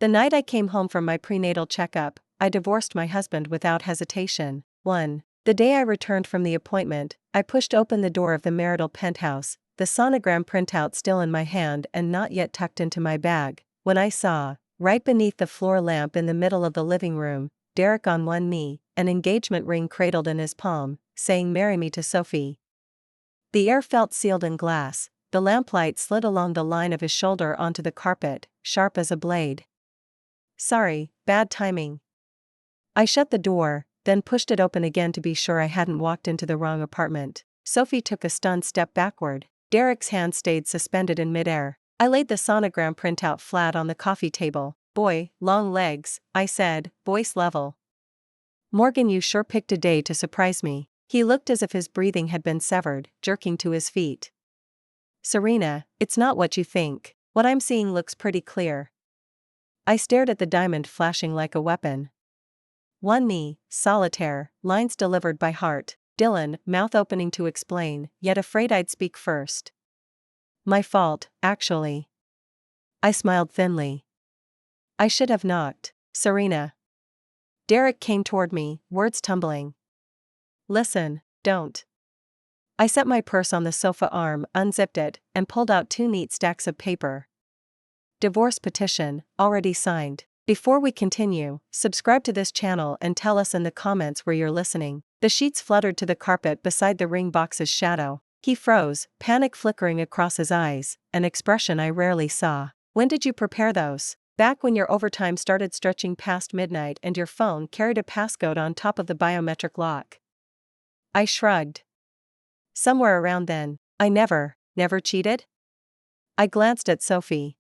The night I came home from my prenatal checkup, I divorced my husband without hesitation. 1. The day I returned from the appointment, I pushed open the door of the marital penthouse, the sonogram printout still in my hand and not yet tucked into my bag, when I saw, right beneath the floor lamp in the middle of the living room, Derek on one knee, an engagement ring cradled in his palm, saying "Marry me" to Sophie. The air felt sealed in glass. The lamplight slid along the line of his shoulder onto the carpet, sharp as a blade. Sorry, bad timing. I shut the door, then pushed it open again to be sure I hadn't walked into the wrong apartment. Sophie took a stunned step backward. Derek's hand stayed suspended in midair. I laid the sonogram printout flat on the coffee table. Boy, long legs, I said, voice level. Morgan, you sure picked a day to surprise me. He looked as if his breathing had been severed, jerking to his feet. Serena, it's not what you think. What I'm seeing looks pretty clear. I stared at the diamond flashing like a weapon. One knee, solitaire, lines delivered by heart. Dylan, mouth opening to explain, yet afraid I'd speak first. My fault, actually. I smiled thinly. I should have knocked. Serena. Derek came toward me, words tumbling. Listen, don't. I set my purse on the sofa arm, unzipped it, and pulled out 2 neat stacks of paper. Divorce petition, already signed. Before we continue, subscribe to this channel and tell us in the comments where you're listening. The sheets fluttered to the carpet beside the ring box's shadow. He froze, panic flickering across his eyes, an expression I rarely saw. When did you prepare those? Back when your overtime started stretching past midnight and your phone carried a passcode on top of the biometric lock. I shrugged. Somewhere around then. I never cheated? I glanced at Sophie.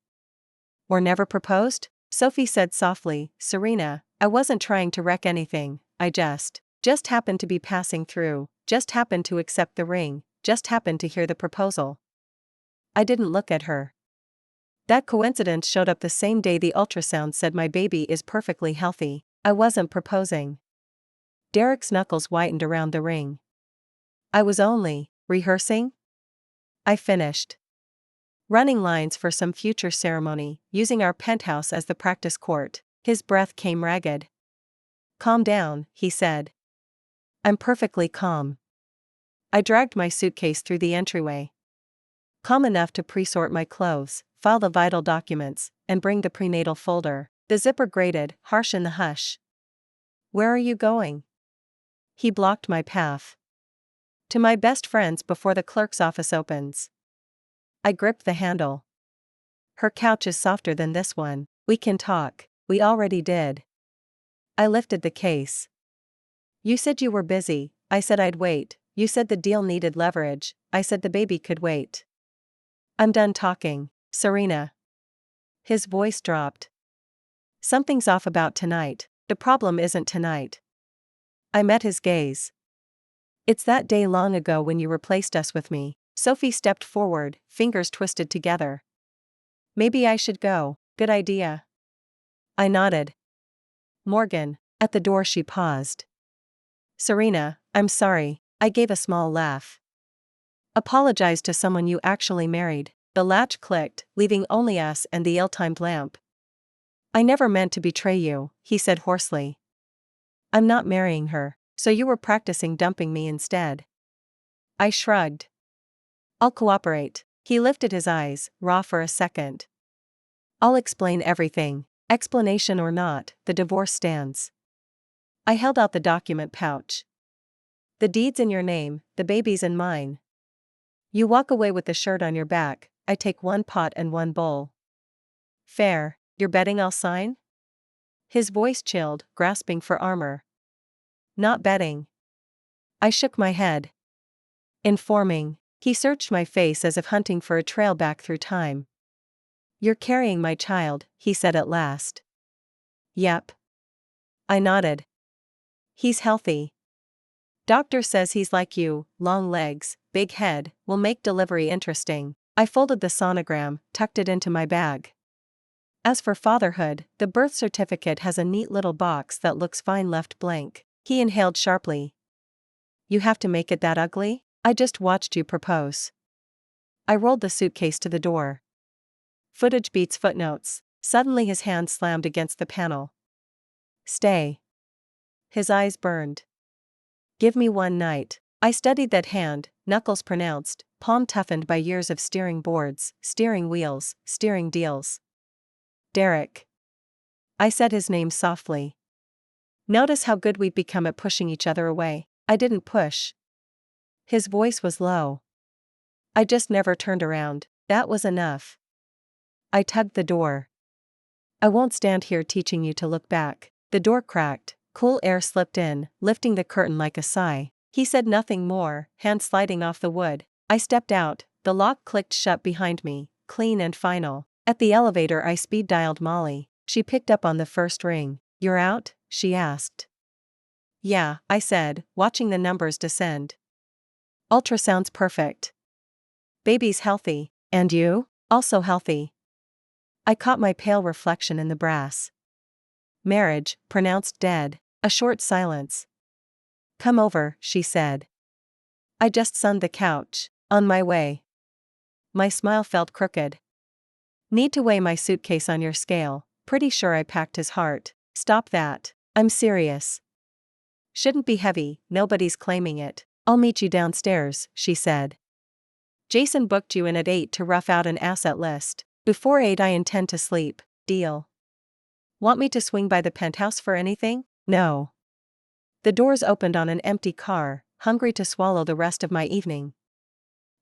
Or never proposed? Sophie said softly, Serena, I wasn't trying to wreck anything, I just happened to be passing through, just happened to accept the ring, just happened to hear the proposal. I didn't look at her. That coincidence showed up the same day the ultrasound said my baby is perfectly healthy. I wasn't proposing. Derek's knuckles whitened around the ring. I was only rehearsing? I finished. Running lines for some future ceremony, using our penthouse as the practice court. His breath came ragged. Calm down, he said. I'm perfectly calm. I dragged my suitcase through the entryway. Calm enough to pre-sort my clothes, file the vital documents, and bring the prenatal folder. The zipper grated, harsh in the hush. Where are you going? He blocked my path. To my best friend's before the clerk's office opens. I gripped the handle. Her couch is softer than this one. We can talk. We already did. I lifted the case. You said you were busy. I said I'd wait. You said the deal needed leverage. I said the baby could wait. I'm done talking, Serena. His voice dropped. Something's off about tonight. The problem isn't tonight. I met his gaze. It's that day long ago when you replaced us with me. Sophie stepped forward, fingers twisted together. Maybe I should go. Good idea. I nodded. Morgan. At the door she paused. Serena, I'm sorry. I gave a small laugh. Apologize to someone you actually married. The latch clicked, leaving only us and the ill-timed lamp. I never meant to betray you, he said hoarsely. I'm not marrying her, so you were practicing dumping me instead. I shrugged. I'll cooperate. He lifted his eyes, raw for a second. I'll explain everything. Explanation or not, the divorce stands. I held out the document pouch. The deed's in your name, the baby's in mine. You walk away with the shirt on your back, I take 1 pot and 1 bowl. Fair. You're betting I'll sign? His voice chilled, grasping for armor. Not betting. I shook my head. Informing. He searched my face as if hunting for a trail back through time. You're carrying my child, he said at last. Yep. I nodded. He's healthy. Doctor says he's like you, long legs, big head, will make delivery interesting. I folded the sonogram, tucked it into my bag. As for fatherhood, the birth certificate has a neat little box that looks fine left blank. He inhaled sharply. You have to make it that ugly? I just watched you propose. I rolled the suitcase to the door. Footage beats footnotes. Suddenly his hand slammed against the panel. Stay. His eyes burned. Give me one night. I studied that hand, knuckles pronounced, palm toughened by years of steering boards, steering wheels, steering deals. Derek. I said his name softly. Notice how good we've become at pushing each other away. I didn't push. His voice was low. I just never turned around. That was enough. I tugged the door. I won't stand here teaching you to look back. The door cracked, cool air slipped in, lifting the curtain like a sigh. He said nothing more, hand sliding off the wood. I stepped out, the lock clicked shut behind me, clean and final. At the elevator I speed dialed Molly. She picked up on the first ring. You're out? She asked. Yeah, I said, watching the numbers descend. Ultrasound's perfect. Baby's healthy. And you? Also healthy. I caught my pale reflection in the brass. Marriage, pronounced dead. A short silence. Come over, she said. I just sunned the couch. On my way. My smile felt crooked. Need to weigh my suitcase on your scale. Pretty sure I packed his heart. Stop that. I'm serious. Shouldn't be heavy, nobody's claiming it. I'll meet you downstairs, she said. Jason booked you in at 8 to rough out an asset list. Before 8 I intend to sleep. Deal. Want me to swing by the penthouse for anything? No. The doors opened on an empty car, hungry to swallow the rest of my evening.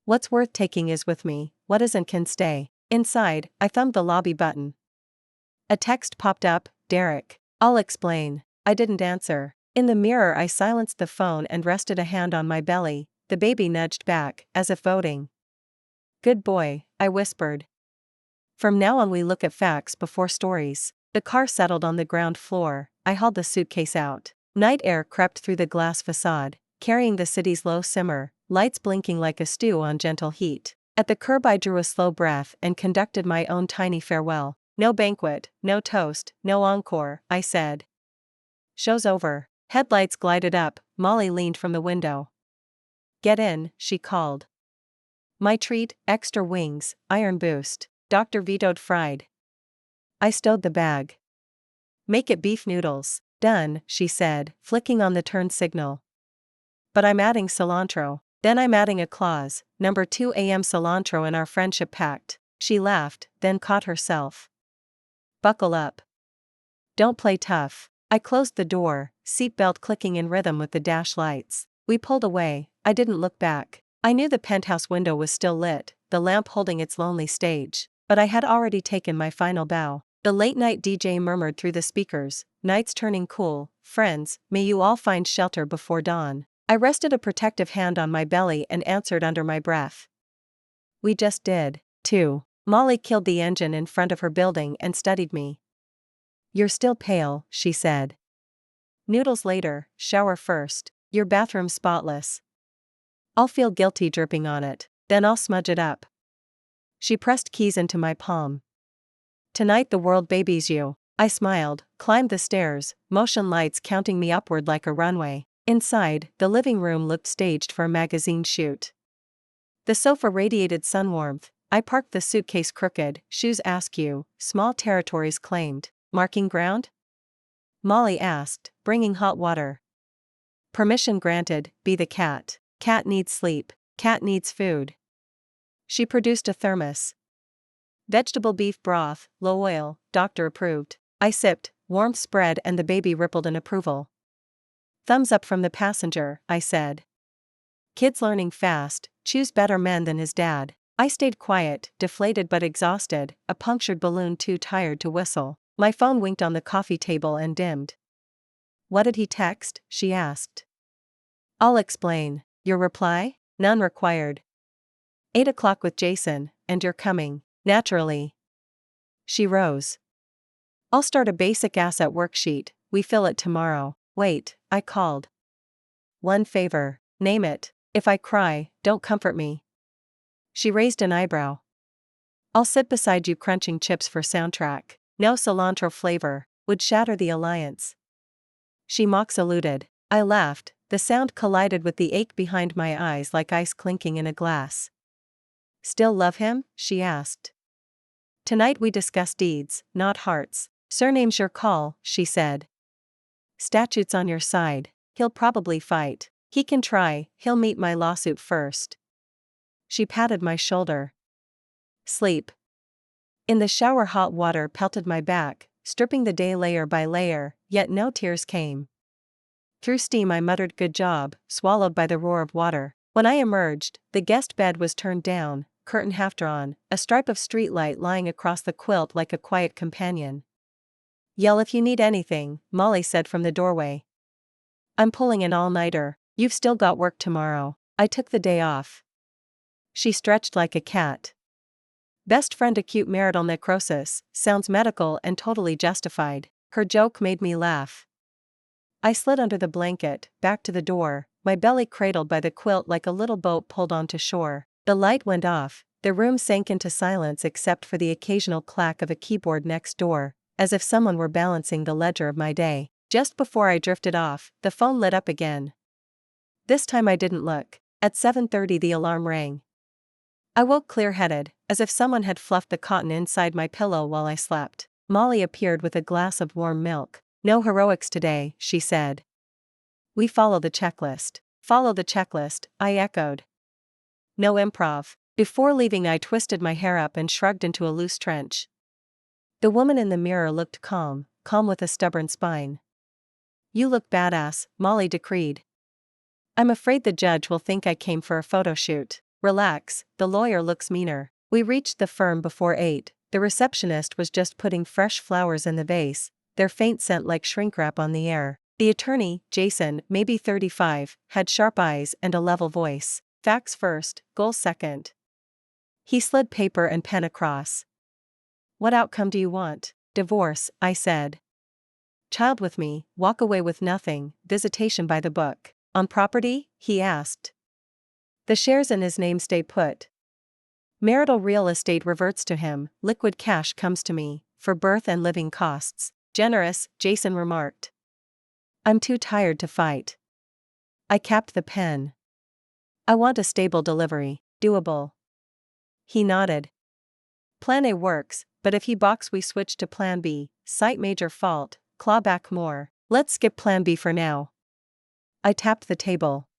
What's worth taking is with me, what isn't can stay. Inside, I thumbed the lobby button. A text popped up, Derek. I'll explain. I didn't answer. In the mirror I silenced the phone and rested a hand on my belly. The baby nudged back, as if voting. Good boy, I whispered. From now on we look at facts before stories. The car settled on the ground floor. I hauled the suitcase out. Night air crept through the glass facade, carrying the city's low simmer, lights blinking like a stew on gentle heat. At the curb I drew a slow breath and conducted my own tiny farewell. No banquet, no toast, no encore, I said. Show's over. Headlights glided up, Molly leaned from the window. Get in, she called. My treat, extra wings, iron boost. Doctor vetoed fried. I stowed the bag. Make it beef noodles. Done, she said, flicking on the turn signal. But I'm adding cilantro. Then I'm adding a clause, number 2 a.m. cilantro in our friendship pact. She laughed, then caught herself. Buckle up. Don't play tough. I closed the door, seatbelt clicking in rhythm with the dash lights. We pulled away. I didn't look back. I knew the penthouse window was still lit, the lamp holding its lonely stage, but I had already taken my final bow. The late-night DJ murmured through the speakers, nights turning cool, friends, may you all find shelter before dawn. I rested a protective hand on my belly and answered under my breath. We just did, too. Molly killed the engine in front of her building and studied me. You're still pale, she said. Noodles later, shower first. Your bathroom spotless. I'll feel guilty dripping on it, then I'll smudge it up. She pressed keys into my palm. Tonight the world babies you. I smiled, climbed the stairs, motion lights counting me upward like a runway. Inside, the living room looked staged for a magazine shoot. The sofa radiated sun warmth. I parked the suitcase crooked, shoes askew, small territories claimed. Marking ground? Molly asked, bringing hot water. Permission granted, be the cat. Cat needs sleep. Cat needs food. She produced a thermos. Vegetable beef broth, low oil, doctor approved. I sipped, warmth spread and the baby rippled in approval. Thumbs up from the passenger, I said. Kid's learning fast, choose better men than his dad. I stayed quiet, deflated but exhausted, a punctured balloon too tired to whistle. My phone winked on the coffee table and dimmed. What did he text? She asked. I'll explain. Your reply? None required. 8 o'clock with Jason, and you're coming, naturally. She rose. I'll start a basic asset worksheet, we fill it tomorrow. Wait, I called. One favor, name it. If I cry, don't comfort me. She raised an eyebrow. I'll sit beside you crunching chips for soundtrack. No cilantro flavor, would shatter the alliance. She mock saluted. I laughed, the sound collided with the ache behind my eyes like ice clinking in a glass. Still love him? She asked. Tonight we discuss deeds, not hearts. Surname's your call, she said. Statute's on your side. He'll probably fight. He can try, he'll meet my lawsuit first. She patted my shoulder. Sleep. In the shower, hot water pelted my back, stripping the day layer by layer, yet no tears came. Through steam I muttered good job, swallowed by the roar of water. When I emerged, the guest bed was turned down, curtain half drawn, a stripe of streetlight lying across the quilt like a quiet companion. Yell if you need anything, Molly said from the doorway. I'm pulling an all-nighter. You've still got work tomorrow. I took the day off. She stretched like a cat. Best friend acute marital necrosis, sounds medical and totally justified. Her joke made me laugh. I slid under the blanket, back to the door, my belly cradled by the quilt like a little boat pulled onto shore. The light went off, the room sank into silence except for the occasional clack of a keyboard next door, as if someone were balancing the ledger of my day. Just before I drifted off, the phone lit up again. This time I didn't look. At 7:30 the alarm rang. I woke clear-headed, as if someone had fluffed the cotton inside my pillow while I slept. Molly appeared with a glass of warm milk. No heroics today, she said. We follow the checklist. Follow the checklist, I echoed. No improv. Before leaving I twisted my hair up and shrugged into a loose trench. The woman in the mirror looked calm with a stubborn spine. You look badass, Molly decreed. I'm afraid the judge will think I came for a photo shoot. Relax, the lawyer looks meaner. We reached the firm before 8. The receptionist was just putting fresh flowers in the vase, their faint scent like shrink wrap on the air. The attorney, Jason, maybe 35, had sharp eyes and a level voice. Facts first, goals second. He slid paper and pen across. What outcome do you want? Divorce, I said. Child with me, walk away with nothing, visitation by the book. On property? He asked. The shares in his name stay put. Marital real estate reverts to him, liquid cash comes to me, for birth and living costs. Generous, Jason remarked. I'm too tired to fight. I capped the pen. I want a stable delivery, doable. He nodded. Plan A works, but if he balks we switch to Plan B, cite major fault, claw back more. Let's skip Plan B for now. I tapped the table.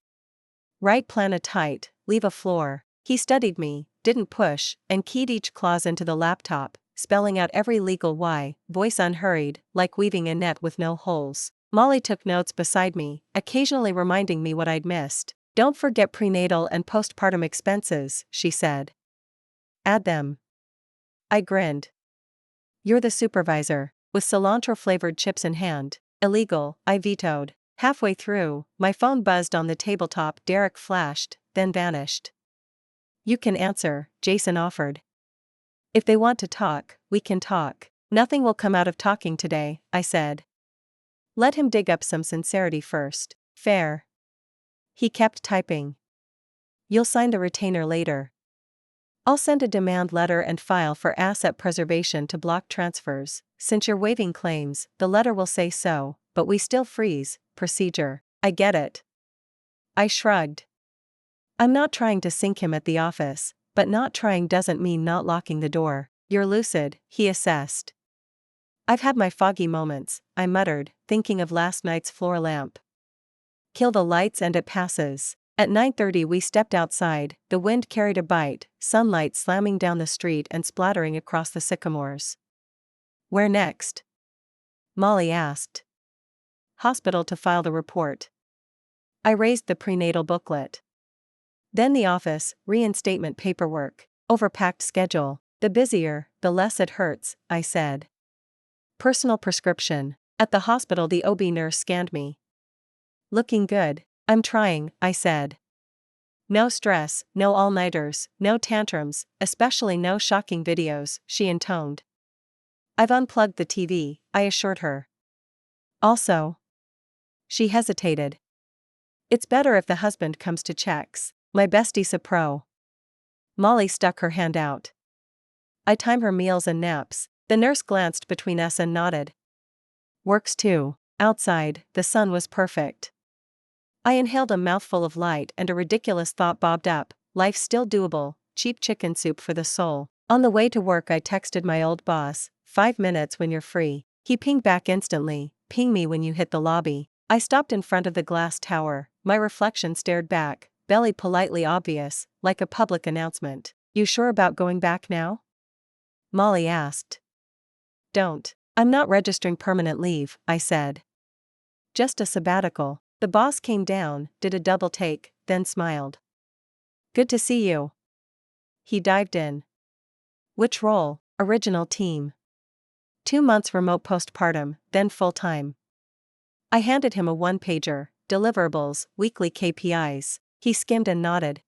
Write plan A tight, leave a floor. He studied me, didn't push, and keyed each clause into the laptop, spelling out every legal why, voice unhurried, like weaving a net with no holes. Molly took notes beside me, occasionally reminding me what I'd missed. Don't forget prenatal and postpartum expenses, she said. Add them. I grinned. You're the supervisor, with cilantro-flavored chips in hand. Illegal, I vetoed. Halfway through, my phone buzzed on the tabletop. Derek flashed, then vanished. You can answer, Jason offered. If they want to talk, we can talk. Nothing will come out of talking today, I said. Let him dig up some sincerity first. Fair. He kept typing. You'll sign the retainer later. I'll send a demand letter and file for asset preservation to block transfers. Since you're waiving claims, the letter will say so, but we still freeze. Procedure. I get it. I shrugged. I'm not trying to sink him at the office, but not trying doesn't mean not locking the door. You're lucid, he assessed. I've had my foggy moments, I muttered, thinking of last night's floor lamp. Kill the lights and it passes. At 9:30 we stepped outside, the wind carried a bite, sunlight slamming down the street and splattering across the sycamores. Where next? Molly asked. Hospital to file the report. I raised the prenatal booklet. Then the office, reinstatement paperwork, overpacked schedule. The busier, the less it hurts, I said. Personal prescription. At the hospital the OB nurse scanned me. Looking good. I'm trying, I said. No stress, no all-nighters, no tantrums, especially no shocking videos, she intoned. I've unplugged the TV, I assured her. Also. She hesitated. It's better if the husband comes to checks. My bestie's a pro. Molly stuck her hand out. I time her meals and naps. The nurse glanced between us and nodded. Works too. Outside, the sun was perfect. I inhaled a mouthful of light and a ridiculous thought bobbed up. Life's still doable, cheap chicken soup for the soul. On the way to work I texted my old boss, 5 minutes when you're free. He pinged back instantly, ping me when you hit the lobby. I stopped in front of the glass tower, my reflection stared back, belly politely obvious, like a public announcement. You sure about going back now? Molly asked. Don't. I'm not registering permanent leave, I said. Just a sabbatical. The boss came down, did a double take, then smiled. Good to see you. He dived in. Which role? Original team. 2 months remote postpartum, then full-time. I handed him a one-pager, deliverables, weekly KPIs. He skimmed and nodded.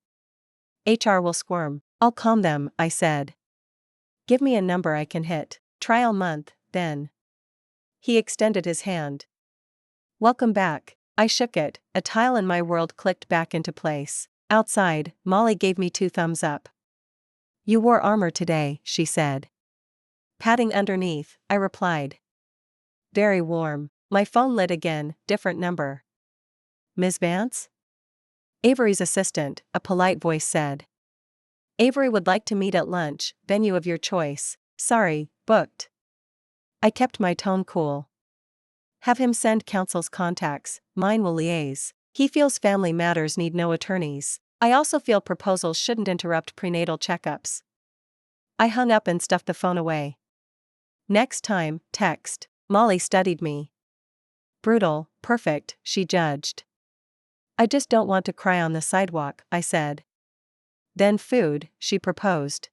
HR will squirm. I'll calm them, I said. Give me a number I can hit. Trial month, then. He extended his hand. Welcome back. I shook it, a tile in my world clicked back into place. Outside, Molly gave me 2 thumbs up. You wore armor today, she said. Patting underneath, I replied. Very warm. My phone lit again, different number. Ms. Vance? Avery's assistant, a polite voice said. Avery would like to meet at lunch, venue of your choice. Sorry, booked. I kept my tone cool. Have him send counsel's contacts, mine will liaise. He feels family matters need no attorneys. I also feel proposals shouldn't interrupt prenatal checkups. I hung up and stuffed the phone away. Next time, text. Molly studied me. Brutal, perfect, she judged. I just don't want to cry on the sidewalk, I said. Then food, she proposed.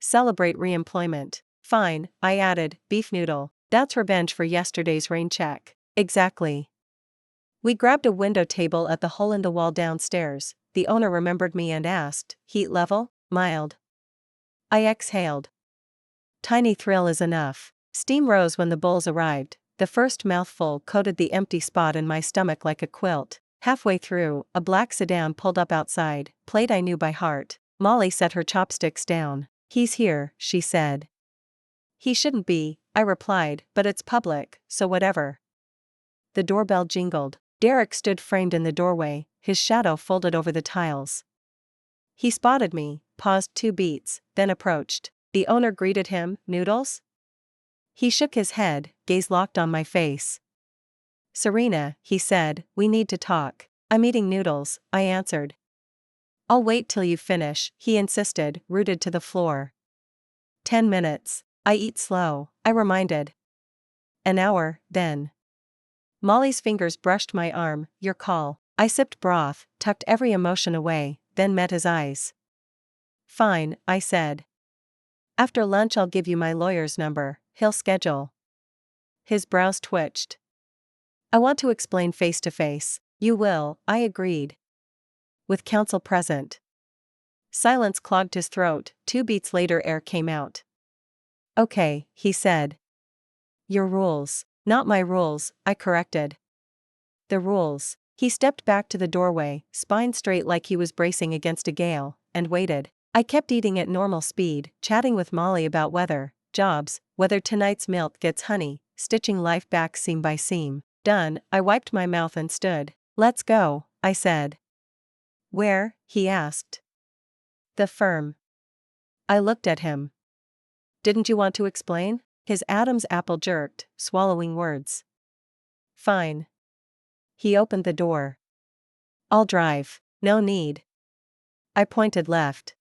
Celebrate re-employment. Fine, I added, beef noodle. That's revenge for yesterday's rain check. Exactly. We grabbed a window table at the hole-in-the-wall downstairs. The owner remembered me and asked, heat level? Mild. I exhaled. Tiny thrill is enough. Steam rose when the bowls arrived. The first mouthful coated the empty spot in my stomach like a quilt. Halfway through, a black sedan pulled up outside, plate I knew by heart. Molly set her chopsticks down. He's here, she said. He shouldn't be, I replied, but it's public, so whatever. The doorbell jingled. Derek stood framed in the doorway, his shadow folded over the tiles. He spotted me, paused 2 beats, then approached. The owner greeted him, noodles? He shook his head, gaze locked on my face. Serena, he said, we need to talk. I'm eating noodles, I answered. I'll wait till you finish, he insisted, rooted to the floor. 10 minutes. I eat slow, I reminded. An hour, then. Molly's fingers brushed my arm, your call. I sipped broth, tucked every emotion away, then met his eyes. Fine, I said. After lunch I'll give you my lawyer's number, he'll schedule. His brows twitched. I want to explain face to face. You will, I agreed. With counsel present. Silence clogged his throat, 2 beats later air came out. Okay, he said. Your rules. Not my rules, I corrected. The rules. He stepped back to the doorway, spine straight like he was bracing against a gale, and waited. I kept eating at normal speed, chatting with Molly about weather, jobs, whether tonight's milk gets honey, stitching life back seam by seam. Done, I wiped my mouth and stood. Let's go, I said. Where? He asked. The firm. I looked at him. Didn't you want to explain? His Adam's apple jerked, swallowing words. Fine. He opened the door. I'll drive. No need. I pointed left.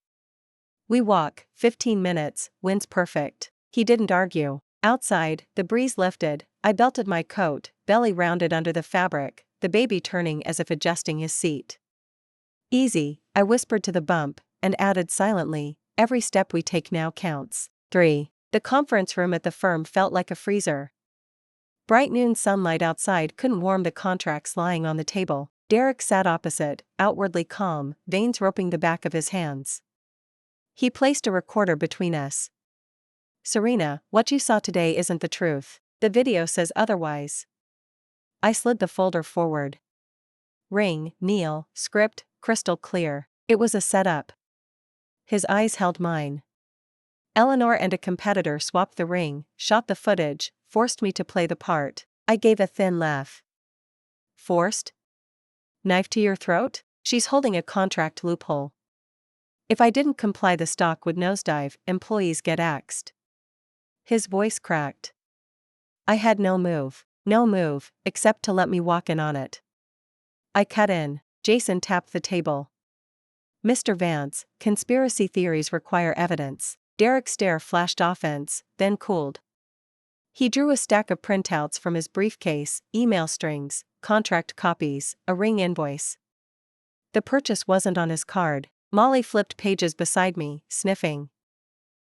We walk, 15 minutes, wind's perfect. He didn't argue. Outside, the breeze lifted, I belted my coat, belly rounded under the fabric, the baby turning as if adjusting his seat. Easy, I whispered to the bump, and added silently, every step we take now counts. 3. The conference room at the firm felt like a freezer. Bright noon sunlight outside couldn't warm the contracts lying on the table. Derek sat opposite, outwardly calm, veins roping the back of his hands. He placed a recorder between us. Serena, what you saw today isn't the truth. The video says otherwise. I slid the folder forward. Ring, Neil, script, crystal clear. It was a setup. His eyes held mine. Eleanor and a competitor swapped the ring, shot the footage, forced me to play the part. I gave a thin laugh. Forced? Knife to your throat? She's holding a contract loophole. If I didn't comply, the stock would nosedive, employees get axed. His voice cracked. I had no move, except to let me walk in on it. I cut in. Jason tapped the table. Mr. Vance, conspiracy theories require evidence. Derek's stare flashed offense, then cooled. He drew a stack of printouts from his briefcase, email strings, contract copies, a ring invoice. The purchase wasn't on his card. Molly flipped pages beside me, sniffing.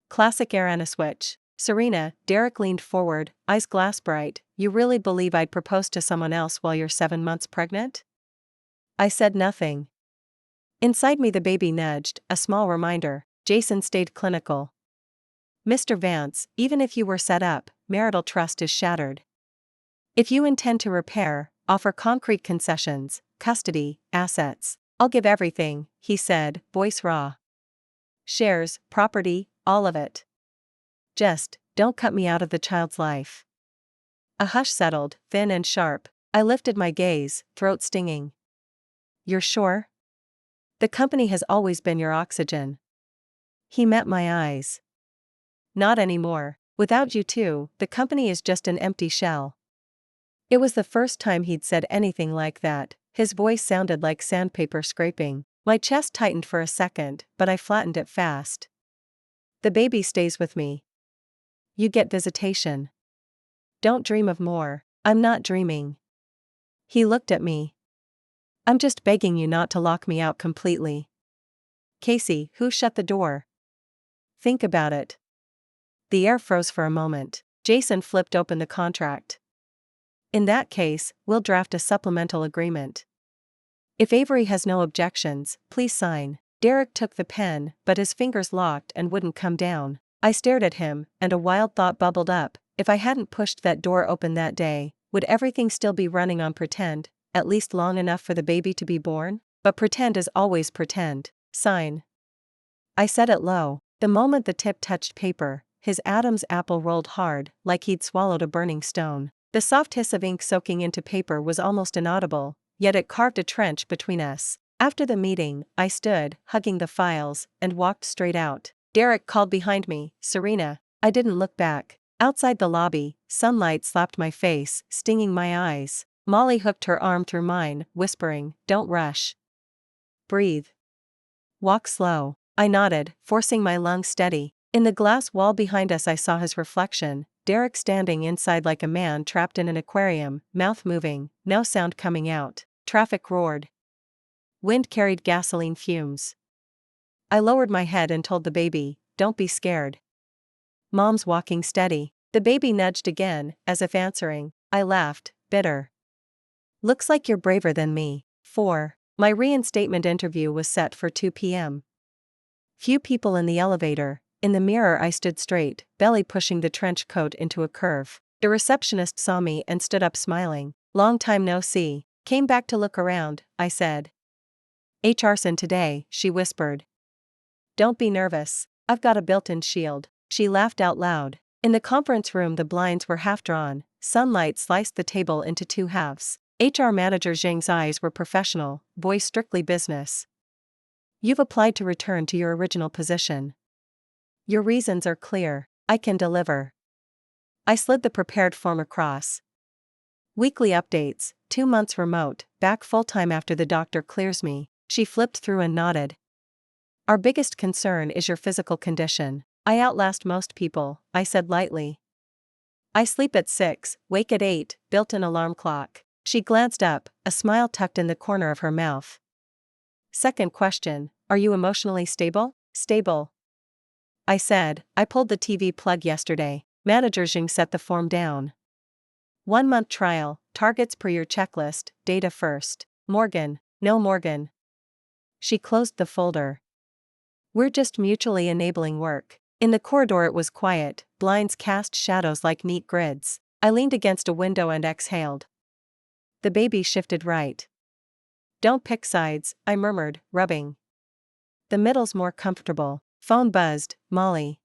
Classic Arana switch. Serena, Derek leaned forward, eyes glass bright. You really believe I'd propose to someone else while you're 7 months pregnant? I said nothing. Inside me the baby nudged, a small reminder. Jason stayed clinical. Mr. Vance, even if you were set up, marital trust is shattered. If you intend to repair, offer concrete concessions, custody, assets. I'll give everything, he said, voice raw. Shares, property, all of it. Just, don't cut me out of the child's life. A hush settled, thin and sharp. I lifted my gaze, throat stinging. You're sure? The company has always been your oxygen. He met my eyes. Not anymore. Without you too, the company is just an empty shell. It was the first time he'd said anything like that. His voice sounded like sandpaper scraping. My chest tightened for a second, but I flattened it fast. The baby stays with me. You get visitation. Don't dream of more. I'm not dreaming. He looked at me. I'm just begging you not to lock me out completely. Casey, who shut the door? Think about it. The air froze for a moment. Jason flipped open the contract. In that case, we'll draft a supplemental agreement. If Avery has no objections, please sign. Derek took the pen, but his fingers locked and wouldn't come down. I stared at him, and a wild thought bubbled up. If I hadn't pushed that door open that day, would everything still be running on pretend, at least long enough for the baby to be born? But pretend is always pretend. Sign. I said it low. The moment the tip touched paper, his Adam's apple rolled hard, like he'd swallowed a burning stone. The soft hiss of ink soaking into paper was almost inaudible, yet it carved a trench between us. After the meeting, I stood, hugging the files, and walked straight out. Derek called behind me, Serena. I didn't look back. Outside the lobby, sunlight slapped my face, stinging my eyes. Molly hooked her arm through mine, whispering, "Don't rush. Breathe. Walk slow." I nodded, forcing my lungs steady. In the glass wall behind us I saw his reflection, Derek standing inside like a man trapped in an aquarium, mouth moving, no sound coming out. Traffic roared. Wind carried gasoline fumes. I lowered my head and told the baby, "Don't be scared. Mom's walking steady." The baby nudged again, as if answering. I laughed, bitter. Looks like you're braver than me. 4. My reinstatement interview was set for 2 p.m. Few people in the elevator. In the mirror I stood straight, belly pushing the trench coat into a curve. The receptionist saw me and stood up smiling. "Long time no see. Came back to look around," I said. "HR's in today," she whispered. "Don't be nervous. I've got a built-in shield." She laughed out loud. In the conference room the blinds were half drawn, sunlight sliced the table into 2 halves. HR manager Zheng's eyes were professional, voice strictly business. "You've applied to return to your original position. Your reasons are clear. I can deliver." I slid the prepared form across. Weekly updates, 2 months remote, back full-time after the doctor clears me. She flipped through and nodded. "Our biggest concern is your physical condition." "I outlast most people," I said lightly. "I sleep at 6, wake at 8, built-in alarm clock." She glanced up, a smile tucked in the corner of her mouth. "Second question, are you emotionally stable?" "Stable," I said. "I pulled the TV plug yesterday." Manager Zheng set the form down. 1-month trial, targets per your checklist, data first. Morgan. No Morgan. She closed the folder. "We're just mutually enabling work." In the corridor it was quiet, blinds cast shadows like neat grids. I leaned against a window and exhaled. The baby shifted right. "Don't pick sides," I murmured, rubbing. "The middle's more comfortable." Phone buzzed. "Molly.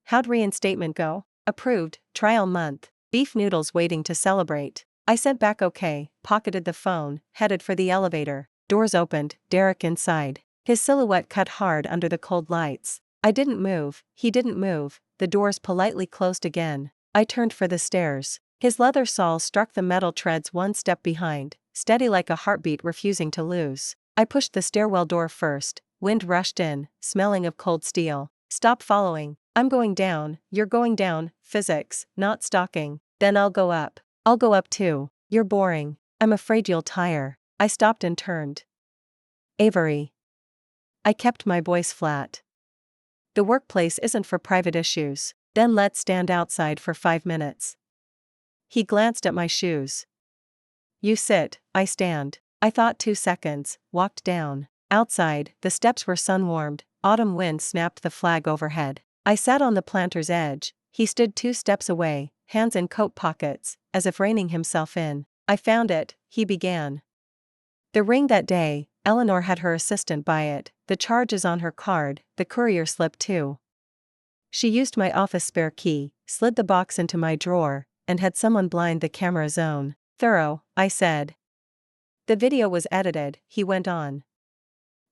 How'd reinstatement go?" "Approved, trial month. Beef noodles waiting to celebrate." I sent back okay, pocketed the phone, headed for the elevator. Doors opened, Derek inside. His silhouette cut hard under the cold lights. I didn't move, he didn't move, the doors politely closed again. I turned for the stairs. His leather sole struck the metal treads one step behind, steady like a heartbeat refusing to lose. I pushed the stairwell door first. Wind rushed in, smelling of cold steel. Stop following. I'm going down, you're going down, physics, not stalking. Then I'll go up. I'll go up too. You're boring. I'm afraid you'll tire. I stopped and turned. Avery. I kept my voice flat. The workplace isn't for private issues. Then let's stand outside for 5 minutes. He glanced at my shoes. You sit, I stand. I thought 2 seconds, walked down. Outside, the steps were sun-warmed, autumn wind snapped the flag overhead. I sat on the planter's edge. He stood 2 steps away, hands in coat pockets, as if reining himself in. I found it, he began. The ring that day, Eleanor had her assistant buy it, the charge is on her card, the courier slip too. She used my office spare key, slid the box into my drawer, and had someone blind the camera zone. Thorough, I said. The video was edited, he went on.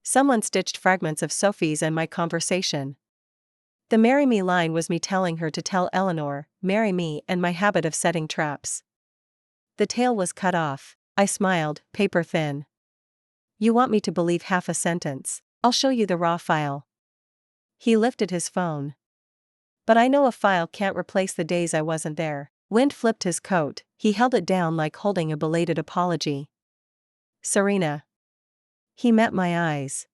Someone stitched fragments of Sophie's and my conversation. The marry me line was me telling her to tell Eleanor, marry me, and my habit of setting traps. The tail was cut off. I smiled, paper thin. You want me to believe half a sentence? I'll show you the raw file. He lifted his phone. But I know a file can't replace the days I wasn't there. Wind flipped his coat, he held it down like holding a belated apology. Serena. He met my eyes.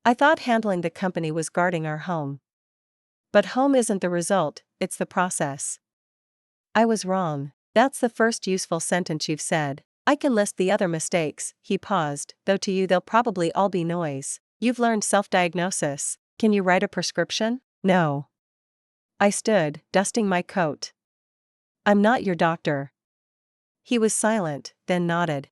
I thought handling the company was guarding our home. But home isn't the result, it's the process. I was wrong. That's the first useful sentence you've said. I can list the other mistakes, he paused, though to you they'll probably all be noise. You've learned self-diagnosis. Can you write a prescription? No. I stood, dusting my coat. I'm not your doctor. He was silent, then nodded.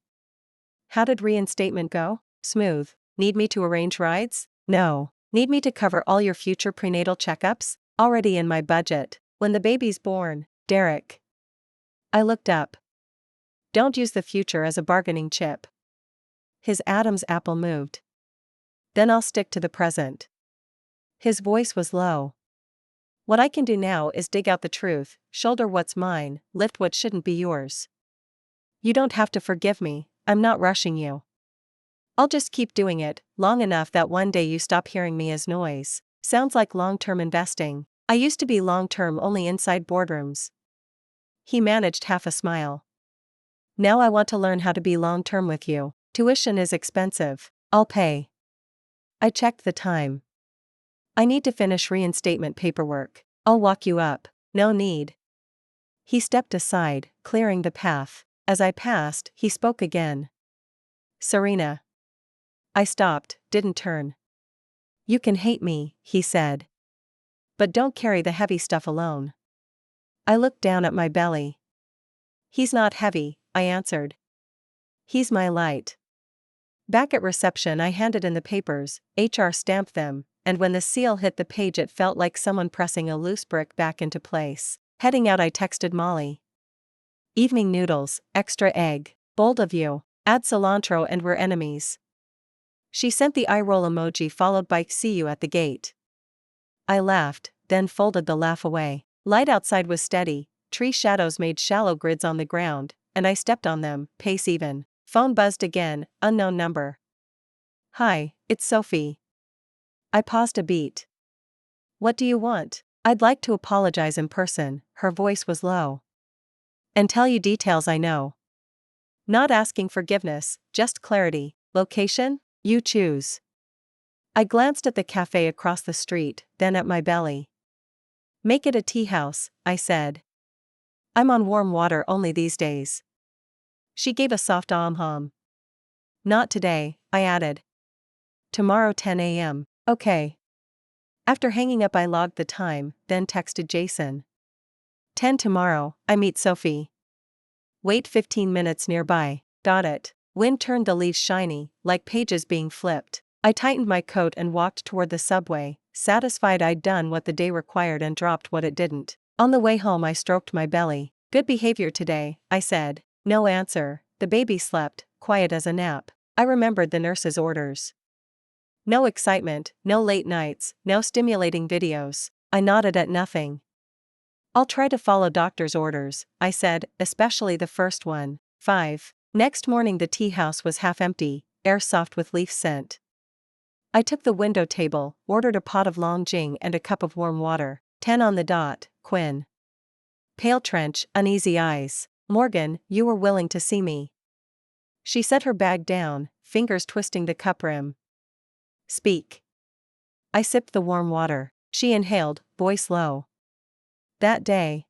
How did reinstatement go? Smooth. Need me to arrange rides? No. Need me to cover all your future prenatal checkups? Already in my budget. When the baby's born, Derek. I looked up. Don't use the future as a bargaining chip. His Adam's apple moved. Then I'll stick to the present. His voice was low. What I can do now is dig out the truth, shoulder what's mine, lift what shouldn't be yours. You don't have to forgive me, I'm not rushing you. I'll just keep doing it, long enough that one day you stop hearing me as noise. Sounds like long-term investing. I used to be long-term only inside boardrooms. He managed half a smile. Now I want to learn how to be long-term with you. Tuition is expensive. I'll pay. I checked the time. I need to finish reinstatement paperwork. I'll walk you up. No need. He stepped aside, clearing the path. As I passed, he spoke again. Serena. I stopped, didn't turn. You can hate me, he said. But don't carry the heavy stuff alone. I looked down at my belly. He's not heavy, I answered. He's my light. Back at reception I handed in the papers, HR stamped them, and when the seal hit the page it felt like someone pressing a loose brick back into place. Heading out I texted Molly. Evening noodles, extra egg, bold of you, add cilantro and we're enemies. She sent the eye roll emoji followed by see you at the gate. I laughed, then folded the laugh away. Light outside was steady, tree shadows made shallow grids on the ground, and I stepped on them, pace even. Phone buzzed again, unknown number. Hi, it's Sophie. I paused a beat. What do you want? I'd like to apologize in person, her voice was low. And tell you details I know. Not asking forgiveness, just clarity. Location? You choose. I glanced at the cafe across the street, then at my belly. Make it a tea house, I said. I'm on warm water only these days. She gave a soft hum. Not today, I added. Tomorrow 10 a.m., okay. After hanging up I logged the time, then texted Jason. 10 tomorrow, I meet Sophie. Wait 15 minutes nearby, got it. Wind turned the leaves shiny, like pages being flipped. I tightened my coat and walked toward the subway, satisfied I'd done what the day required and dropped what it didn't. On the way home I stroked my belly. Good behavior today, I said. No answer. The baby slept, quiet as a nap. I remembered the nurse's orders. No excitement, no late nights, no stimulating videos. I nodded at nothing. I'll try to follow doctor's orders, I said, especially the first one. 5. Next morning the tea house was half empty, air soft with leaf scent. I took the window table, ordered a pot of long jing and a cup of warm water. 10 on the dot, Quinn. Pale trench, uneasy eyes. Morgan, you were willing to see me. She set her bag down, fingers twisting the cup rim. Speak. I sipped the warm water. She inhaled, voice low. That day,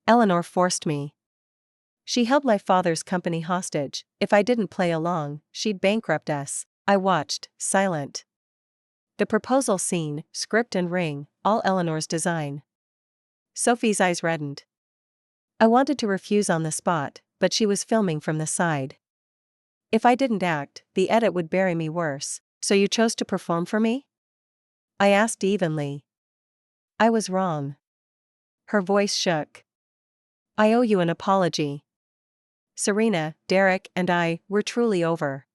Eleanor forced me. She held my father's company hostage. If I didn't play along, she'd bankrupt us. I watched, silent. The proposal scene, script and ring, all Eleanor's design. Sophie's eyes reddened. I wanted to refuse on the spot, but she was filming from the side. If I didn't act, the edit would bury me worse. So you chose to perform for me? I asked evenly. I was wrong. Her voice shook. I owe you an apology. Serena, Derek, and I were truly over.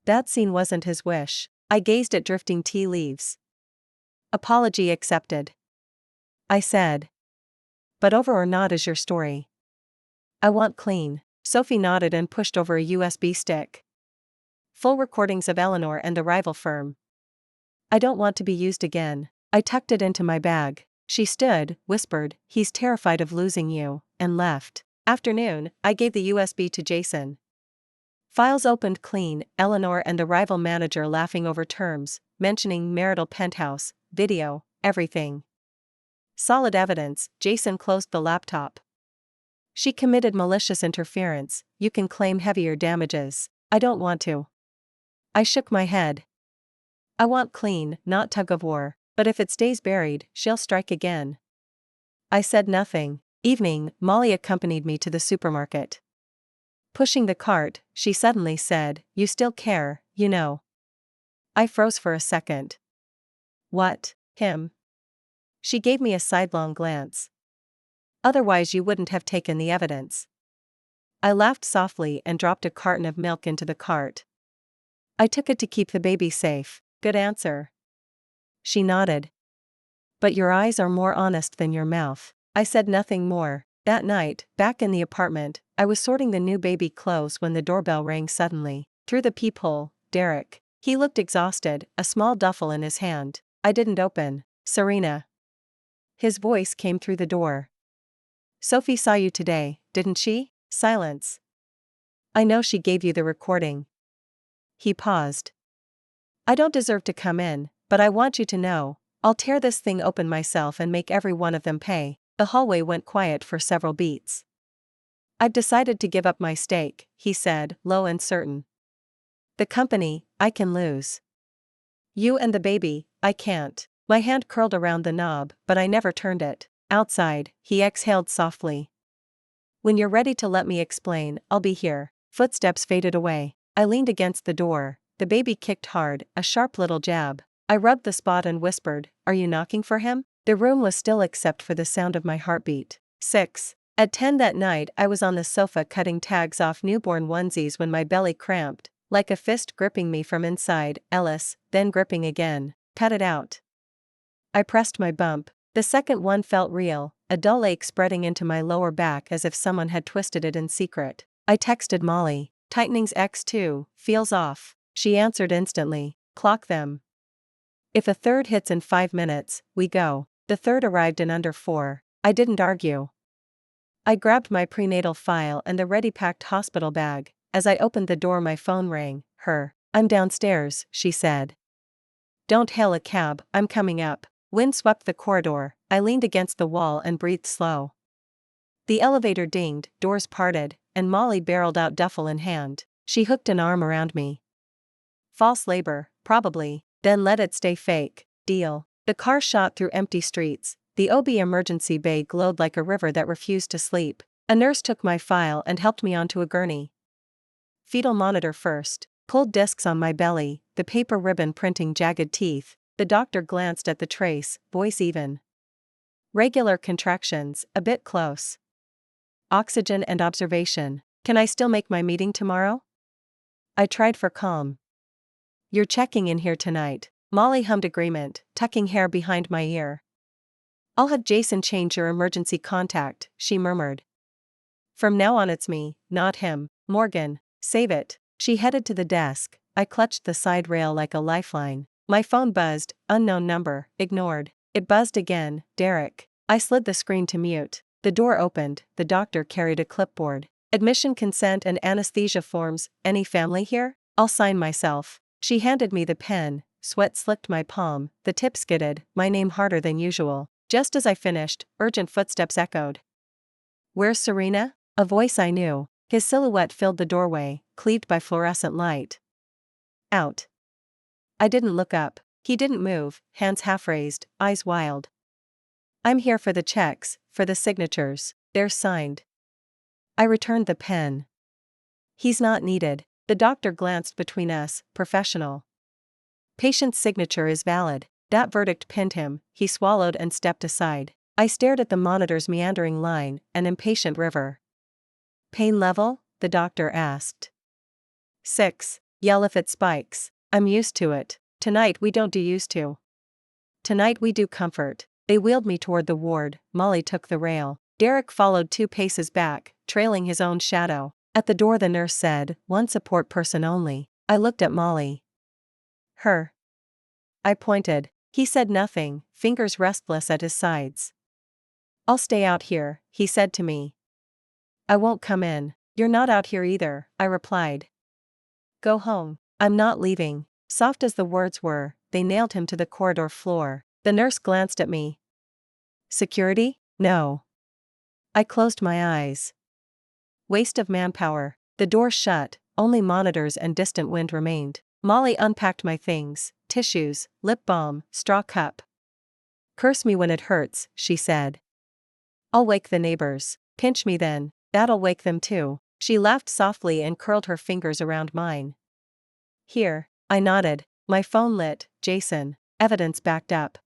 That scene wasn't his wish. I gazed at drifting tea leaves. Apology accepted. I said. But over or not is your story. I want clean. Sophie nodded and pushed over a USB stick. Full recordings of Eleanor and the rival firm. I don't want to be used again. I tucked it into my bag. She stood, whispered, he's terrified of losing you, and left. Afternoon, I gave the USB to Jason. Files opened clean, Eleanor and the rival manager laughing over terms, mentioning marital penthouse, video, everything. Solid evidence. Jason closed the laptop. She committed malicious interference, you can claim heavier damages. I don't want to. I shook my head. I want clean, not tug of war, but if it stays buried, she'll strike again. I said nothing. Evening, Molly accompanied me to the supermarket. Pushing the cart, she suddenly said, you still care, you know. I froze for a second. What, him? She gave me a sidelong glance. Otherwise you wouldn't have taken the evidence. I laughed softly and dropped a carton of milk into the cart. I took it to keep the baby safe. Good answer. She nodded. But your eyes are more honest than your mouth. I said nothing more. That night, back in the apartment, I was sorting the new baby clothes when the doorbell rang suddenly. Through the peephole, Derek. He looked exhausted, a small duffel in his hand. I didn't open. Serena. His voice came through the door. Sophie saw you today, didn't she? Silence. I know she gave you the recording. He paused. I don't deserve to come in, but I want you to know, I'll tear this thing open myself and make every one of them pay. The hallway went quiet for several beats. I've decided to give up my stake, he said, low and certain. The company, I can lose. You and the baby, I can't. My hand curled around the knob, but I never turned it. Outside, he exhaled softly. When you're ready to let me explain, I'll be here. Footsteps faded away. I leaned against the door. The baby kicked hard, a sharp little jab. I rubbed the spot and whispered, are you knocking for him? The room was still except for the sound of my heartbeat. 6. At 10 that night I was on the sofa cutting tags off newborn onesies when my belly cramped, like a fist gripping me from inside. Ellis, then gripping again. Cut it out. I pressed my bump. The second one felt real, a dull ache spreading into my lower back as if someone had twisted it in secret. I texted Molly. Tightening's X2, feels off. She answered instantly. Clock them. If a third hits in 5 minutes, we go. The third arrived in under 4. I didn't argue. I grabbed my prenatal file and the ready-packed hospital bag. As I opened the door my phone rang. I'm downstairs, she said. Don't hail a cab, I'm coming up. Wind swept the corridor. I leaned against the wall and breathed slow. The elevator dinged, doors parted, and Molly barreled out duffel in hand. She hooked an arm around me. False labor, probably. Then let it stay fake. Deal. The car shot through empty streets. The OB emergency bay glowed like a river that refused to sleep. A nurse took my file and helped me onto a gurney. Fetal monitor first. Pulled discs on my belly, the paper ribbon printing jagged teeth. The doctor glanced at the trace, voice even. Regular contractions, a bit close. Oxygen and observation. Can I still make my meeting tomorrow? I tried for calm. You're checking in here tonight. Molly hummed agreement, tucking hair behind my ear. I'll have Jason change your emergency contact, she murmured. From now on it's me, not him. Morgan, save it. She headed to the desk. I clutched the side rail like a lifeline. My phone buzzed, unknown number, ignored. It buzzed again, Derek. I slid the screen to mute. The door opened, the doctor carried a clipboard. Admission consent and anesthesia forms, any family here? I'll sign myself. She handed me the pen, sweat slicked my palm, the tip skidded, my name harder than usual. Just as I finished, urgent footsteps echoed. Where's Serena? A voice I knew. His silhouette filled the doorway, cleaved by fluorescent light. Out. I didn't look up. He didn't move, hands half raised, eyes wild. I'm here for the checks, for the signatures. They're signed. I returned the pen. He's not needed. The doctor glanced between us, professional. Patient's signature is valid. That verdict pinned him. He swallowed and stepped aside. I stared at the monitor's meandering line, an impatient river. Pain level? The doctor asked. 6. Yell if it spikes. I'm used to it. Tonight we don't do used to. Tonight we do comfort. They wheeled me toward the ward. Molly took the rail. Derek followed 2 paces back, trailing his own shadow. At the door the nurse said, one support person only. I looked at Molly. Her. I pointed. He said nothing, fingers restless at his sides. I'll stay out here, he said to me. I won't come in. You're not out here either, I replied. Go home. I'm not leaving. Soft as the words were, they nailed him to the corridor floor. The nurse glanced at me. Security? No. I closed my eyes. Waste of manpower. The door shut, only monitors and distant wind remained. Molly unpacked my things, tissues, lip balm, straw cup. Curse me when it hurts, she said. I'll wake the neighbors. Pinch me then, that'll wake them too. She laughed softly and curled her fingers around mine. Here, I nodded. My phone lit, Jason, evidence backed up.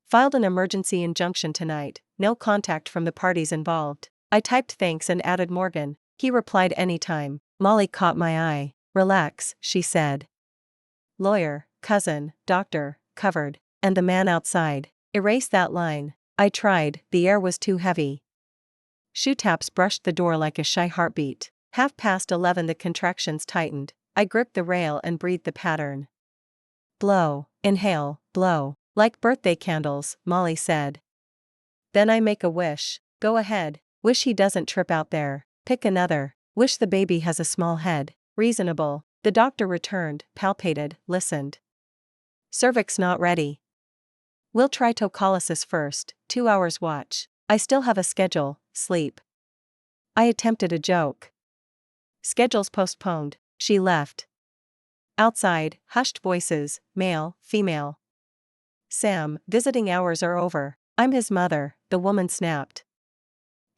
Filed an emergency injunction tonight, no contact from the parties involved. I typed thanks and added Morgan. He replied anytime. Molly caught my eye. Relax, she said. Lawyer, cousin, doctor, covered. And the man outside. Erase that line. I tried, the air was too heavy. Shoe taps brushed the door like a shy heartbeat. 11:30 the contractions tightened. I gripped the rail and breathed the pattern. Blow, inhale, blow. Like birthday candles, Molly said. Then I make a wish. Go ahead. Wish he doesn't trip out there. Pick another. Wish the baby has a small head. Reasonable. The doctor returned, palpated, listened. Cervix not ready. We'll try tocolysis first, 2 hours watch. I still have a schedule, sleep. I attempted a joke. Schedule's postponed. She left. Outside, hushed voices, male, female. Sam, visiting hours are over. I'm his mother, the woman snapped.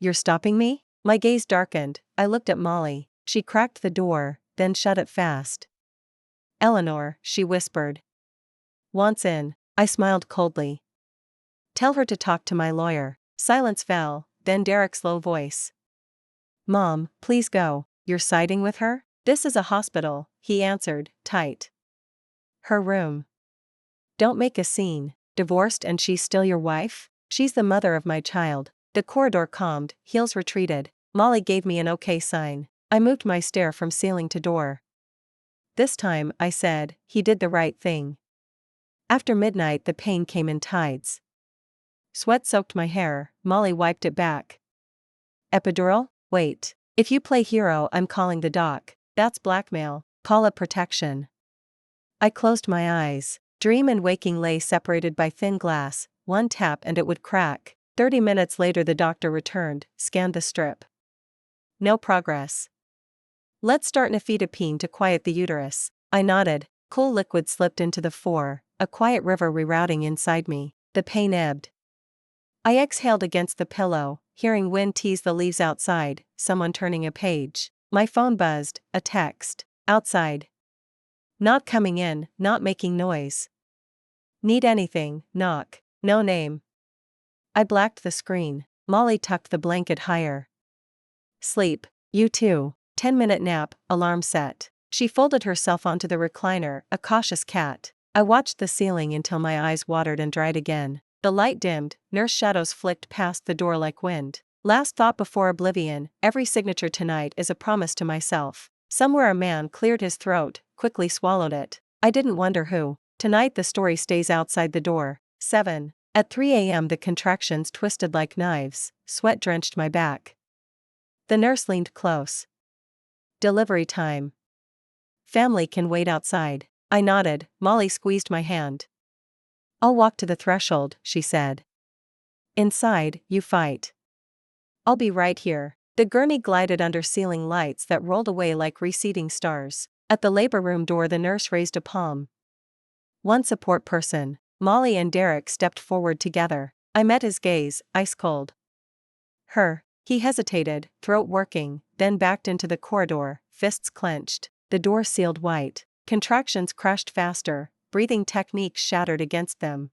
You're stopping me? My gaze darkened. I looked at Molly. She cracked the door, then shut it fast. Eleanor, she whispered. Wants in. I smiled coldly. Tell her to talk to my lawyer. Silence fell, then Derek's low voice. Mom, please go. You're siding with her? This is a hospital, he answered, tight. Her room. Don't make a scene. Divorced and she's still your wife? She's the mother of my child. The corridor calmed, heels retreated. Molly gave me an okay sign. I moved my stare from ceiling to door. This time, I said, he did the right thing. After midnight the pain came in tides. Sweat soaked my hair. Molly wiped it back. Epidural? Wait. If you play hero I'm calling the doc. That's blackmail. Call it protection. I closed my eyes. Dream and waking lay separated by thin glass. One tap and it would crack. 30 minutes later the doctor returned, scanned the strip. No progress. Let's start nifedipine to quiet the uterus. I nodded. Cool liquid slipped into the fore, a quiet river rerouting inside me. The pain ebbed. I exhaled against the pillow, hearing wind tease the leaves outside, someone turning a page. My phone buzzed, a text. Outside. Not coming in, not making noise. Need anything, knock. No name. I blacked the screen. Molly tucked the blanket higher. Sleep. You too. 10-minute nap, alarm set. She folded herself onto the recliner, a cautious cat. I watched the ceiling until my eyes watered and dried again. The light dimmed, nurse shadows flicked past the door like wind. Last thought before oblivion, every signature tonight is a promise to myself. Somewhere a man cleared his throat, quickly swallowed it. I didn't wonder who. Tonight the story stays outside the door. 7. At 3 a.m. the contractions twisted like knives, sweat drenched my back. The nurse leaned close. Delivery time. Family can wait outside. I nodded. Molly squeezed my hand. I'll walk to the threshold, she said. Inside, you fight. I'll be right here. The gurney glided under ceiling lights that rolled away like receding stars. At the labor room door the nurse raised a palm. One support person. Molly and Derek stepped forward together. I met his gaze, ice cold. Her. He hesitated, throat working, then backed into the corridor, fists clenched. The door sealed white. Contractions crashed faster, breathing techniques shattered against them.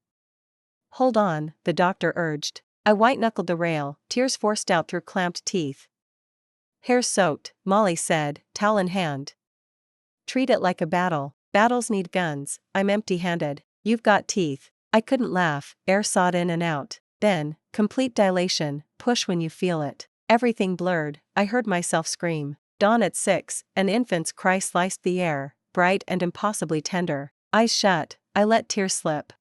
Hold on, the doctor urged. I white-knuckled the rail, tears forced out through clamped teeth. Hair soaked, Molly said, towel in hand. Treat it like a battle. Battles need guns. I'm empty-handed. You've got teeth. I couldn't laugh, air sought in and out. Then, complete dilation, push when you feel it. Everything blurred, I heard myself scream. Dawn at 6, an infant's cry sliced the air, bright and impossibly tender. Eyes shut, I let tears slip.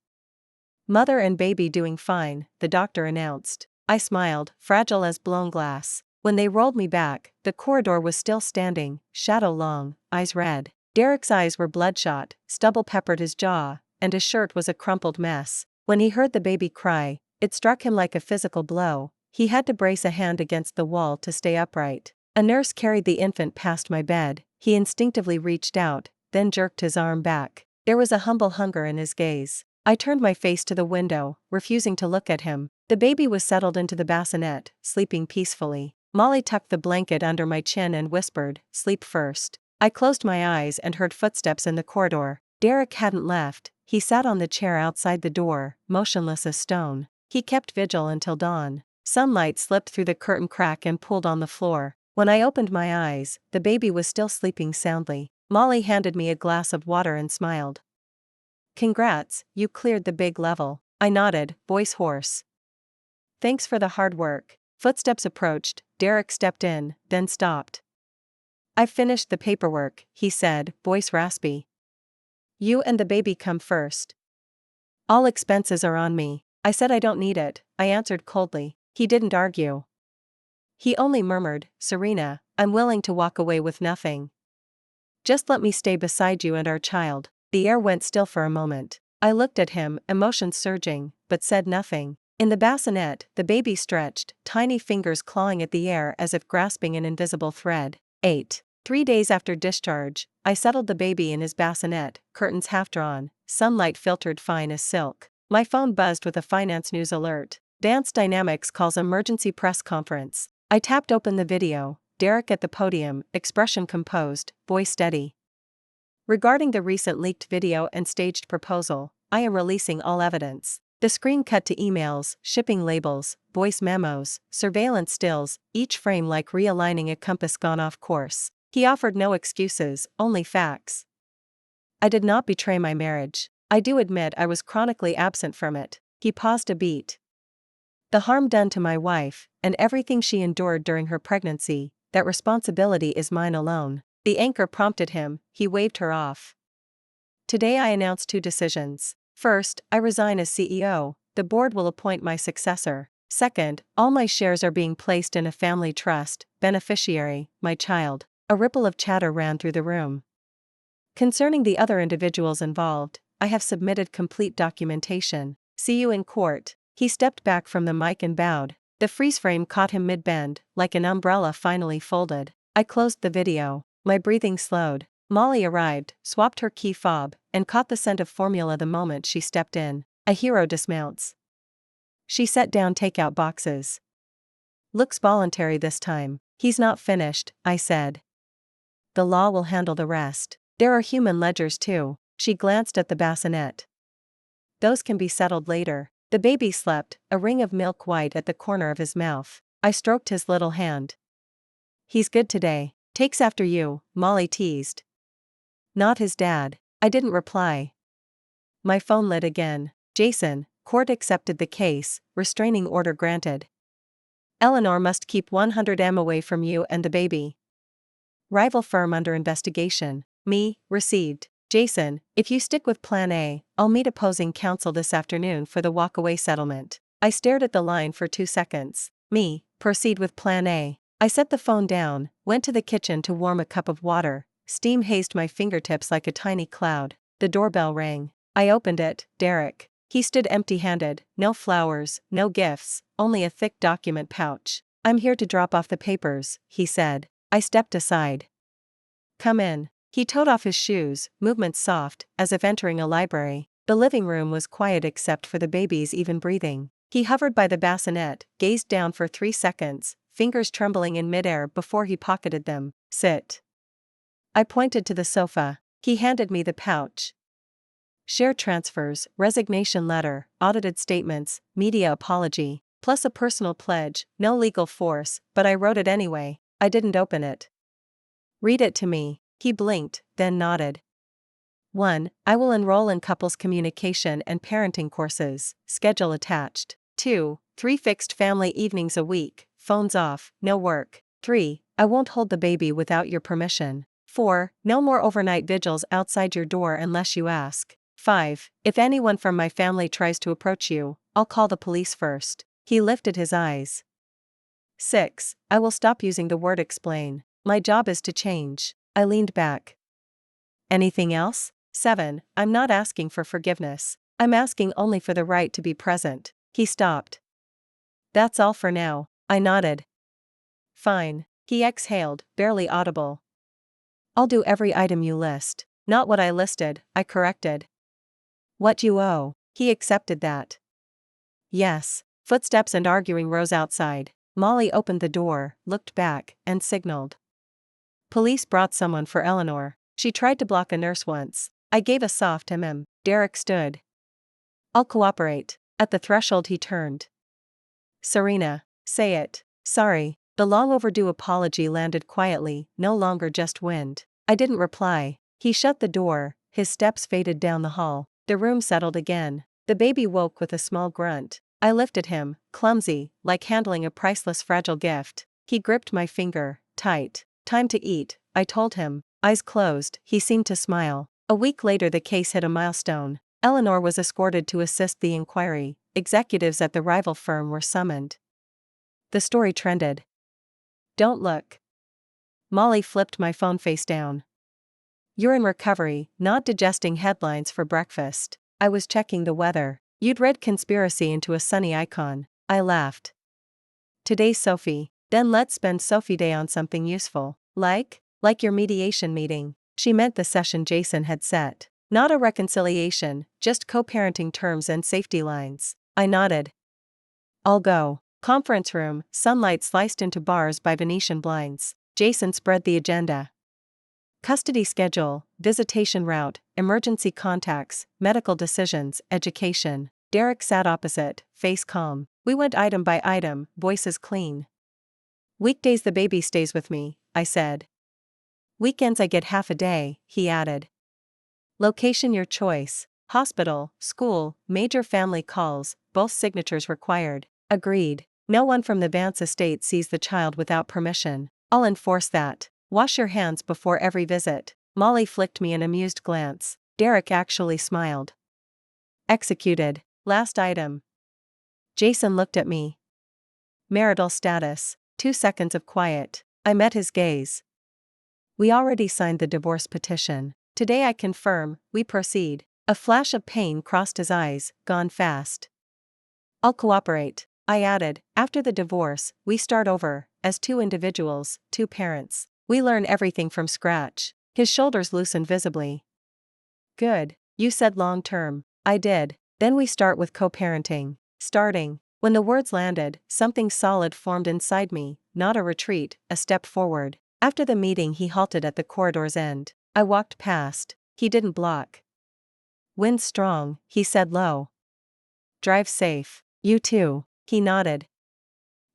Mother and baby doing fine, the doctor announced. I smiled, fragile as blown glass. When they rolled me back, the corridor was still standing, shadow long, eyes red. Derek's eyes were bloodshot, stubble peppered his jaw, and his shirt was a crumpled mess. When he heard the baby cry, it struck him like a physical blow. He had to brace a hand against the wall to stay upright. A nurse carried the infant past my bed. He instinctively reached out, then jerked his arm back. There was a humble hunger in his gaze. I turned my face to the window, refusing to look at him. The baby was settled into the bassinet, sleeping peacefully. Molly tucked the blanket under my chin and whispered, "Sleep first." I closed my eyes and heard footsteps in the corridor. Derek hadn't left. He sat on the chair outside the door, motionless as stone. He kept vigil until dawn. Sunlight slipped through the curtain crack and pooled on the floor. When I opened my eyes, the baby was still sleeping soundly. Molly handed me a glass of water and smiled. Congrats, you cleared the big level. I nodded, voice hoarse. Thanks for the hard work. Footsteps approached, Derek stepped in, then stopped. I've finished the paperwork, he said, voice raspy. You and the baby come first. All expenses are on me. I said I don't need it, I answered coldly. He didn't argue. He only murmured, Serena, I'm willing to walk away with nothing. Just let me stay beside you and our child. The air went still for a moment. I looked at him, emotions surging, but said nothing. In the bassinet, the baby stretched, tiny fingers clawing at the air as if grasping an invisible thread. 8. 3 days after discharge, I settled the baby in his bassinet, curtains half drawn, sunlight filtered fine as silk. My phone buzzed with a finance news alert. Dance Dynamics calls emergency press conference. I tapped open the video, Derek at the podium, expression composed, voice steady. Regarding the recent leaked video and staged proposal, I am releasing all evidence. The screen cut to emails, shipping labels, voice memos, surveillance stills, each frame like realigning a compass gone off course. He offered no excuses, only facts. I did not betray my marriage. I do admit I was chronically absent from it. He paused a beat. The harm done to my wife, and everything she endured during her pregnancy, that responsibility is mine alone. The anchor prompted him, he waved her off. Today I announce 2 decisions. First, I resign as CEO, the board will appoint my successor. Second, all my shares are being placed in a family trust, beneficiary, my child. A ripple of chatter ran through the room. Concerning the other individuals involved, I have submitted complete documentation. See you in court. He stepped back from the mic and bowed. The freeze frame caught him mid-bend, like an umbrella finally folded. I closed the video. My breathing slowed. Molly arrived, swapped her key fob, and caught the scent of formula the moment she stepped in. A hero dismounts. She set down takeout boxes. Looks voluntary this time. He's not finished, I said. The law will handle the rest. There are human ledgers too. She glanced at the bassinet. Those can be settled later. The baby slept, a ring of milk white at the corner of his mouth. I stroked his little hand. He's good today. Takes after you, Molly teased. Not his dad. I didn't reply. My phone lit again. Jason, court accepted the case, restraining order granted. Eleanor must keep 100M away from you and the baby. Rival firm under investigation. Me, received. Jason, if you stick with Plan A, I'll meet opposing counsel this afternoon for the walkaway settlement. I stared at the line for 2 seconds. Me, proceed with Plan A. I set the phone down, went to the kitchen to warm a cup of water. Steam hazed my fingertips like a tiny cloud. The doorbell rang. I opened it. Derek. He stood empty-handed, no flowers, no gifts, only a thick document pouch. I'm here to drop off the papers, he said. I stepped aside. Come in. He toed off his shoes, movements soft, as if entering a library. The living room was quiet except for the baby's even breathing. He hovered by the bassinet, gazed down for 3 seconds, fingers trembling in midair before he pocketed them. Sit. I pointed to the sofa. He handed me the pouch. Share transfers, resignation letter, audited statements, media apology, plus a personal pledge, no legal force, but I wrote it anyway. I didn't open it. Read it to me. He blinked, then nodded. 1. I will enroll in couples communication and parenting courses, schedule attached. 2. 3 fixed family evenings a week, phones off, no work. 3. I won't hold the baby without your permission. 4. No more overnight vigils outside your door unless you ask. 5. If anyone from my family tries to approach you, I'll call the police first. He lifted his eyes. 6. I will stop using the word explain. My job is to change. I leaned back. Anything else? 7. I'm not asking for forgiveness. I'm asking only for the right to be present. He stopped. That's all for now. I nodded. Fine. He exhaled, barely audible. I'll do every item you list. Not what I listed, I corrected. What you owe. He accepted that. Yes. Footsteps and arguing rose outside. Molly opened the door, looked back, and signaled. Police brought someone for Eleanor. She tried to block a nurse once. I gave a soft mm. Derek stood. I'll cooperate. At the threshold he turned. Serena, say it. Sorry. The long overdue apology landed quietly, no longer just wind. I didn't reply. He shut the door, his steps faded down the hall. The room settled again. The baby woke with a small grunt. I lifted him, clumsy, like handling a priceless fragile gift. He gripped my finger, tight. Time to eat, I told him. Eyes closed, he seemed to smile. A week later the case hit a milestone. Eleanor was escorted to assist the inquiry. Executives at the rival firm were summoned. The story trended. Don't look. Molly flipped my phone face down. You're in recovery, not digesting headlines for breakfast. I was checking the weather. You'd read conspiracy into a sunny icon. I laughed. Today's Sophie. Then let's spend Sophie Day on something useful. Like your mediation meeting. She meant the session Jason had set. Not a reconciliation, just co-parenting terms and safety lines. I nodded. I'll go. Conference room, sunlight sliced into bars by Venetian blinds. Jason spread the agenda. Custody schedule, visitation route, emergency contacts, medical decisions, education. Derek sat opposite, face calm. We went item by item, voices clean. Weekdays the baby stays with me, I said. Weekends I get half a day, he added. Location your choice. Hospital, school, major family calls, both signatures required. Agreed. No one from the Vance estate sees the child without permission. I'll enforce that. Wash your hands before every visit. Molly flicked me an amused glance. Derek actually smiled. Executed. Last item. Jason looked at me. Marital status. 2 seconds of quiet. I met his gaze. We already signed the divorce petition. Today I confirm, we proceed. A flash of pain crossed his eyes, gone fast. I'll cooperate, I added. After the divorce, we start over, as 2 individuals, 2 parents. We learn everything from scratch. His shoulders loosened visibly. Good. You said long term. I did. Then we start with co-parenting. Starting. When the words landed, something solid formed inside me, not a retreat, a step forward. After the meeting he halted at the corridor's end. I walked past. He didn't block. Wind strong, he said low. Drive safe. You too. He nodded.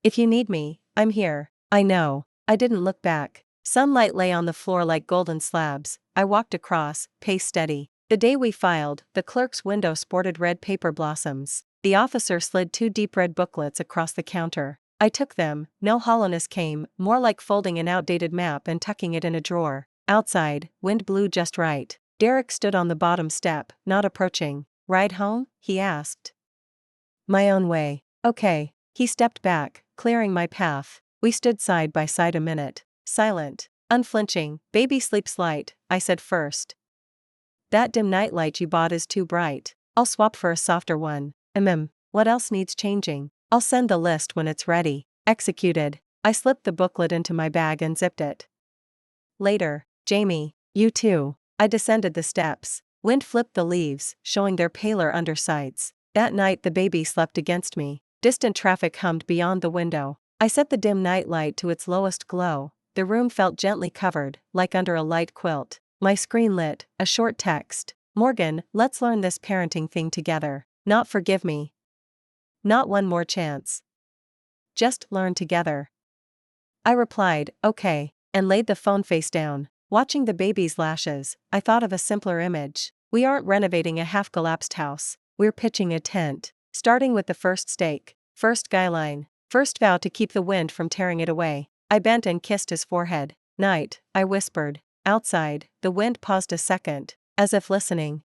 If you need me, I'm here. I know. I didn't look back. Sunlight lay on the floor like golden slabs. I walked across, pace steady. The day we filed, the clerk's window sported red paper blossoms. The officer slid 2 deep red booklets across the counter. I took them, no hollowness came, more like folding an outdated map and tucking it in a drawer. Outside, wind blew just right. Derek stood on the bottom step, not approaching. "Ride home?" he asked. "My own way." "Okay." He stepped back, clearing my path. We stood side by side a minute. Silent, unflinching. "Baby sleeps light," I said first. "That dim nightlight you bought is too bright. I'll swap for a softer one." What else needs changing?" "I'll send the list when it's ready." Executed. I slipped the booklet into my bag and zipped it. Later. "Jamie, you too." I descended the steps. Wind flipped the leaves, showing their paler undersides. That night the baby slept against me. Distant traffic hummed beyond the window. I set the dim nightlight to its lowest glow. The room felt gently covered, like under a light quilt. My screen lit, a short text. "Morgan, let's learn this parenting thing together. Not forgive me. Not one more chance. Just learn together." I replied, "Okay," and laid the phone face down. Watching the baby's lashes, I thought of a simpler image. We aren't renovating a half-collapsed house. We're pitching a tent. Starting with the first stake. First skyline. First vow to keep the wind from tearing it away. I bent and kissed his forehead. "Night," I whispered. Outside, the wind paused a second, as if listening.